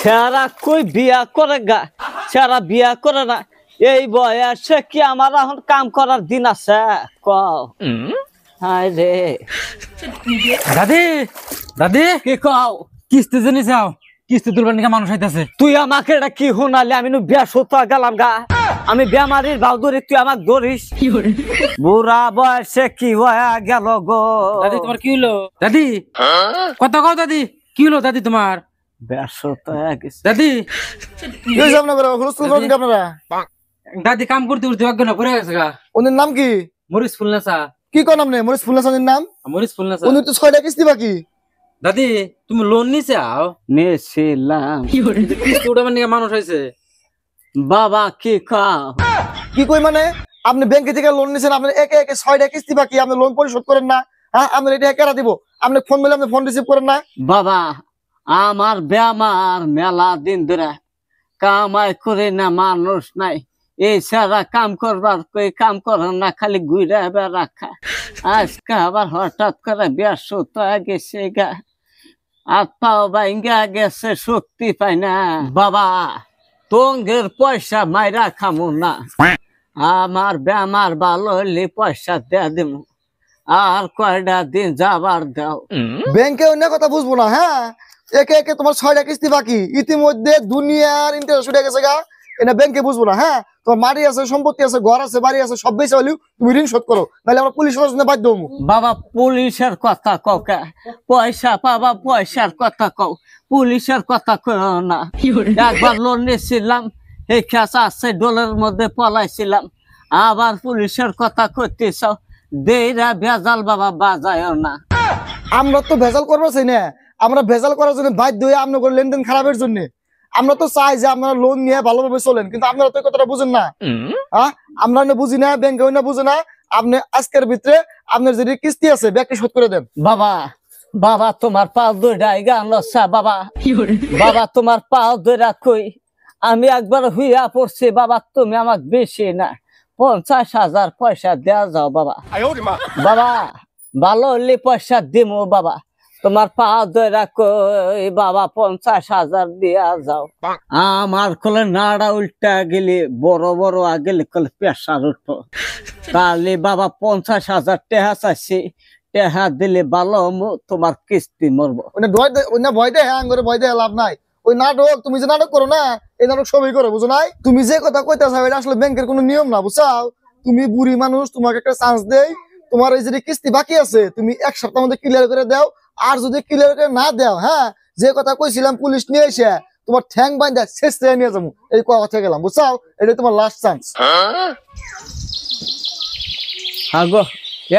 সারা কই বিয়া করে গা, সারা বিয়া করে না। এই বয়সে কি আমার এখন কাম করার দিন আছে? কও হায় রে। দাদি দাদি কি কও? কিস্তি জানি যাও, কিস্তি তুলবার নাকি মানুষ আইতাছে। তুই আমাকে এটা কি শুনালি? আমি বিয়া সত্য গেলাম গা, আমি বেমারির ভাও ধরি, তুই আমাকে ধরিস? বুড়া বয়সে কি হয়ে গেল গো। দাদি তোমার কি হলো? দাদি কথা কও দাদি, কি হলো দাদি তোমার? ব্যস্ত হয়ে গেছে দাদি। আপনারা দাদি কাম করতে করতে অজ্ঞান পড়ে গেছে গা। ওদের নাম কি? মরিচ ফুলনাসা। কি কোন নাম? মরিচ ফুলনাসানের নাম? মরিচ ফুলনাসা। উনি তো 6টা কিস্তি বাকি। দাদি তুমি লোন নিছাও? নিয়েছিলাম। কিস্তি উঠাবার নাকি মানুষ আইছে। বাবা কি কও? কি কই মানে? আপনি ব্যাংকে থেকে লোন নিছেন, আপনি একে একে 6টা কিস্তি বাকি, আপনি লোন পরিশোধ করেন না? হ্যাঁ, আপনি এটা কেরা দিব? আপনি ফোন দিলে আপনি ফোন রিসিভ করেন না? বাবা আমার বেমার, মেলা দিন ধরে কামাই করে না, মানুষ নাই। এই সারা কাম করবার কই কাম করেন না, খালি ঘুরে রাখা। আজকে আবার হঠাৎ করে ব্যস্ত হয়ে গেছে গা, হাত পাও ভাঙ্গা গেছে, শক্তি পাই না। বাবা তঙ্গের পয়সা মাইরা খামু না, আমার বেমার ভালো হইলে পয়সা দেয়া দিব, আর কয়টা দিন যাবার দাও। ব্যাংকে অন্য কথা বুঝবো না। হ্যাঁ, একে একে তোমার 6টা কিস্তি বাকি, ইতিমধ্যে দুনিয়ার ইন্টারেস্ট উঠে গেছে গা। এটা ব্যাংকে বুঝবো না। হ্যাঁ, তোমার মাটি আছে, সম্পত্তি আছে, ঘর আছে, বাড়ি আছে, সব বেশি হলেও তুমি ঋণ শোধ করো, নাহলে আমরা পুলিশ প্রশাসনে বাধ্য হবো। বাবা পুলিশের কথা কও কে? পয়সা পাবা, পয়সার কথা কও, পুলিশের কথা কও না। একবার লোন নিয়েছিলাম, এই খেসা আছে ডলের মধ্যে পলাইছিলাম, আবার পুলিশের কথা করতেছ। দেইরা ভেজাল বাবা বাজায়ও না। আমরা তো ভেজাল করবো চাই না, আমরা ভেজাল করার জন্য বাধ্য হয়ে আপনার লেনদেন খারাপের জন্য। আমরা তো চাই যে আপনারা লোন নিয়ে ভালোভাবে চলেন, কিন্তু আপনারা তো কথাটা বুঝেন না। হ্যাঁ, আমরা বুঝি না, ব্যাংকে বুঝে না। আপনি আজকের ভিতরে আপনার যদি কিস্তি আছে ব্যাংকে শোধ করে দেন। বাবা বাবা তোমার পাও দুইটাই গান লসা বাবা, বাবা তোমার পাও দুইটা কই, আমি একবার হুইয়া পড়ছি বাবা, তুমি আমাকে বেশি না 50,000 পয়সা দেয়া যাও বাবা। বাবা ভালো হলে পয়সা দিমু বাবা, তোমার পা ধরে কই বাবা 50,000 দিয়া যাও। আমার কলে নাড়া উল্টা গেলে বড় বড় আগেলে কলে প্রেশার উঠবো, তাহলে বাবা 50,000 টেহা চাইছি, টেহা দিলে ভালো তোমার কিস্তি মরবো। ভয় দেয়, হ্যাঁ করে ভয় দেয় লাভ নাই। ওই নাটক তুমি যে নাটক করো না, এই নাটক সবই করো, বুঝো নাই? তুমি যে কথা কইতেছো এটা আসলে ব্যাংকের কোনো নিয়ম না, বুঝছাও? তুমি বুড়ি মানুষ, তোমাকে একটা চান্স দেই, তোমার এই যে কিস্তি বাকি আছে তুমি 1 সপ্তাহের মধ্যে ক্লিয়ার করে দাও। আর যদি ক্লিয়ার করে না দাও, হ্যাঁ, যে কথা কইছিলাম পুলিশ নিয়ে এসে তোমার ঠ্যাং বাইন্ধা শেষ থেকে নিয়ে যাবো, এই কথা গেলাম, বুঝছাও? এটা তোমার লাস্ট চান্স। আগো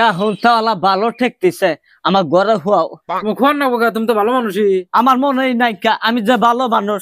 এখন তাহলে ভালো ঠেকতেছে, আমার ঘরে হুয়াও। তুমি খোয়ার না বোকা, তুমি তো ভালো মানুষই। আমার মনেই নাই কা আমি যে ভালো মানুষ।